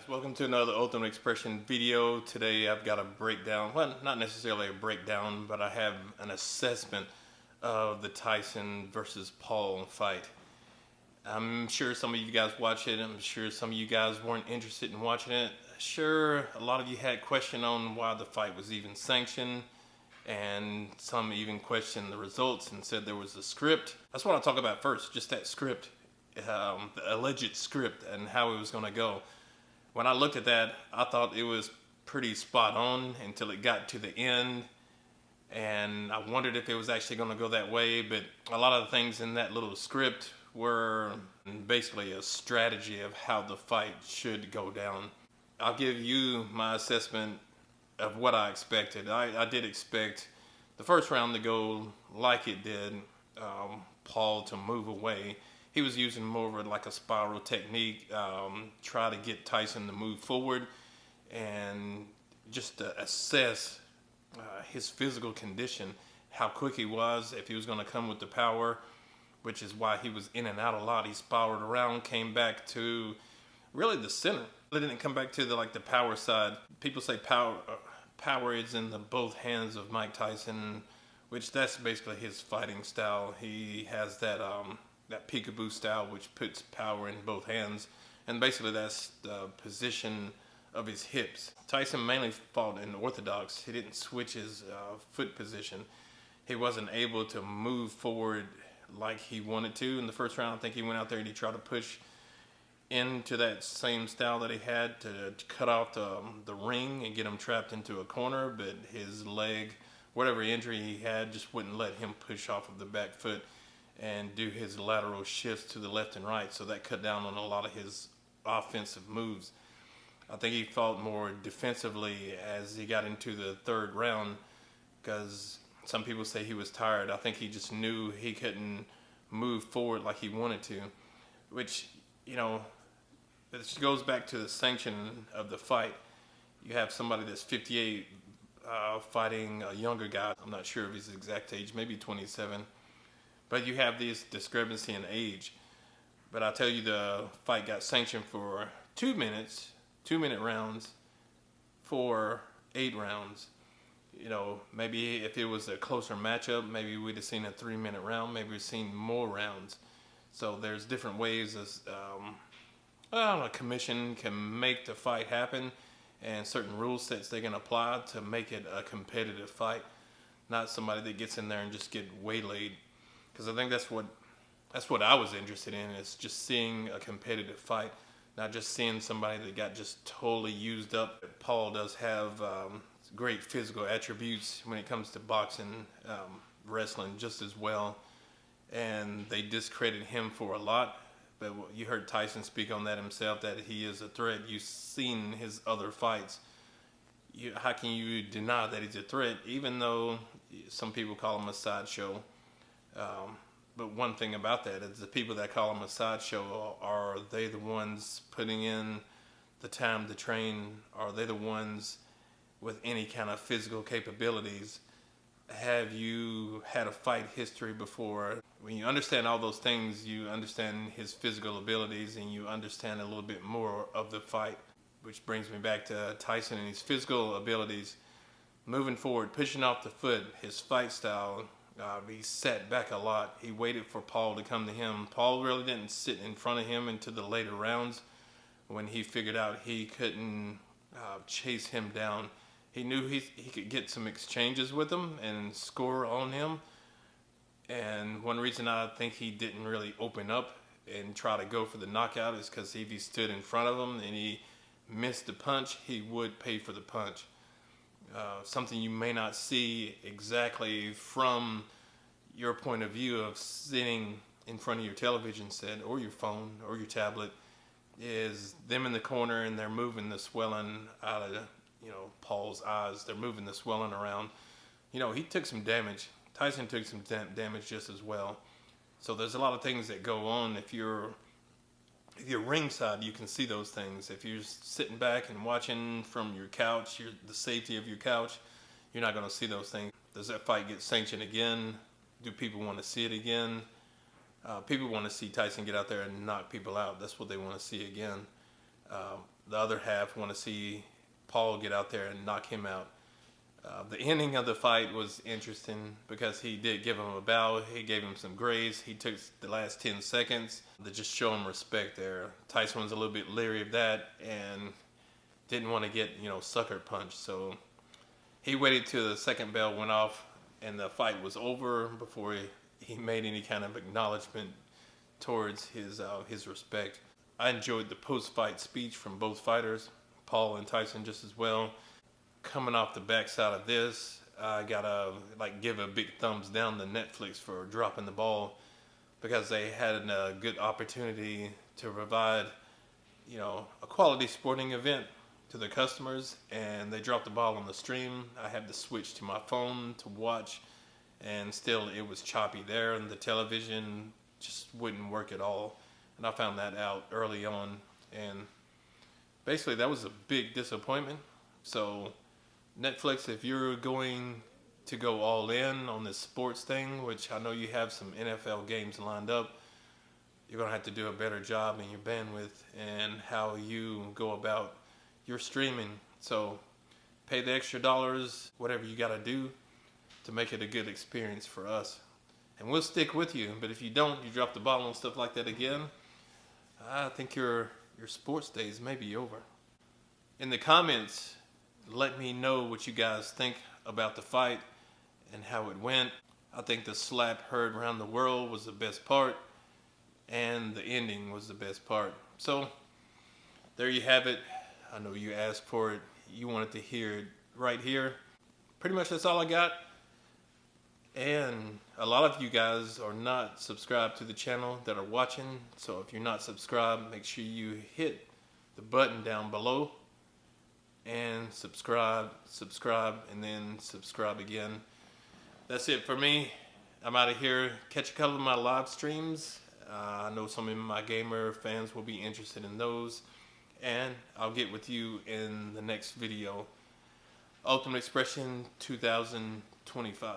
welcome to another Ultimate Expression video. Today I've got a breakdown, well, not necessarily a breakdown, but I have an assessment of the Tyson versus Paul fight. I'm sure some of you guys watch it. I'm sure some of you guys weren't interested in watching it. Sure, a lot of you had question on why the fight was even sanctioned, and some even questioned the results and said there was a script. That's what I'll talk about first, just that script, the alleged script and how it was going to go. When I looked at that, I thought it was pretty spot on until it got to the end, and I wondered if it was actually going to go that way. But a lot of the things in that little script were basically a strategy of how the fight should go down. I'll give you my assessment of what I expected. I did expect the first round to go like it did, Paul to move away. He was using more of like a spiral technique, try to get Tyson to move forward and just to assess his physical condition, how quick he was, if he was going to come with the power, which is why he was in and out a lot. He spiraled around, came back to really the center. He didn't come back to the power side. People say power is in the both hands of Mike Tyson, which that's basically his fighting style. He has that peekaboo style, which puts power in both hands, and basically that's the position of his hips. Tyson mainly fought in orthodox. He didn't switch his foot position. He wasn't able to move forward like he wanted to in the first round. I think he went out there and he tried to push into that same style that he had to cut off the ring and get him trapped into a corner, but his leg, whatever injury he had, just wouldn't let him push off of the back foot and do his lateral shifts to the left and right. So that cut down on a lot of his offensive moves. I think he fought more defensively as he got into the third round, because some people say he was tired. I think he just knew he couldn't move forward like he wanted to, which, it goes back to the sanction of the fight. You have somebody that's 58 fighting a younger guy. I'm not sure of his exact age, maybe 27. But you have this discrepancy in age. But I'll tell you, the fight got sanctioned for 2 minutes, 2-minute rounds for 8 rounds. Maybe if it was a closer matchup, maybe we'd have seen a 3-minute round, maybe we'd seen more rounds. So there's different ways as a commission can make the fight happen, and certain rule sets they can apply to make it a competitive fight, not somebody that gets in there and just get waylaid. Because I think that's what I was interested in, is just seeing a competitive fight, not just seeing somebody that got just totally used up. Paul does have great physical attributes when it comes to boxing, wrestling just as well, and they discredit him for a lot. But you heard Tyson speak on that himself, that he is a threat. You've seen his other fights. How can you deny that he's a threat, even though some people call him a sideshow? But one thing about that is the people that call him a sideshow, are they the ones putting in the time to train? Are they the ones with any kind of physical capabilities? Have you had a fight history before? When you understand all those things, you understand his physical abilities and you understand a little bit more of the fight, which brings me back to Tyson and his physical abilities. Moving forward, pushing off the foot, his fight style, he sat back a lot. He waited for Paul to come to him. Paul really didn't sit in front of him into the later rounds when he figured out he couldn't chase him down. He knew he could get some exchanges with him and score on him. And one reason I think he didn't really open up and try to go for the knockout is because if he stood in front of him and he missed the punch, he would pay for the punch. Something you may not see exactly from your point of view of sitting in front of your television set or your phone or your tablet is them in the corner, and they're moving the swelling out of Paul's eyes. They're moving the swelling around. He took some damage. Tyson took some damage just as well. So there's a lot of things that go on. If you're ringside, you can see those things. If you're sitting back and watching from your couch, the safety of your couch, you're not going to see those things. Does that fight get sanctioned again? Do people want to see it again? People want to see Tyson get out there and knock people out. That's what they want to see again. The other half want to see Paul get out there and knock him out. The ending of the fight was interesting because he did give him a bow. He gave him some grace. He took the last 10 seconds to just show him respect there. Tyson was a little bit leery of that and didn't want to get, sucker punched. So he waited till the second bell went off and the fight was over before he made any kind of acknowledgement towards his respect. I enjoyed the post-fight speech from both fighters, Paul and Tyson, just as well. Coming off the backside of this, I gotta give a big thumbs down to Netflix for dropping the ball, because they had a good opportunity to provide, a quality sporting event to the customers, and they dropped the ball on the stream. I had to switch to my phone to watch, and still it was choppy there, and the television just wouldn't work at all. And I found that out early on, and basically that was a big disappointment. So Netflix, if you're going to go all in on this sports thing, which I know you have some NFL games lined up, you're going to have to do a better job in your bandwidth and how you go about your streaming. So pay the extra dollars, whatever you got to do to make it a good experience for us. And we'll stick with you. But if you don't, you drop the ball on stuff like that again, I think your sports days may be over. In the comments, let me know what you guys think about the fight and how it went. I think the slap heard around the world was the best part, and the ending was the best part. So there you have it. I know you asked for it. You wanted to hear it right here. Pretty much that's all I got. And a lot of you guys are not subscribed to the channel that are watching. So if you're not subscribed, make sure you hit the button down below and subscribe, and then subscribe again. That's it for me. I'm out of here. Catch a couple of my live streams. I know some of my gamer fans will be interested in those. And I'll get with you in the next video. Ultimate Expression 2025.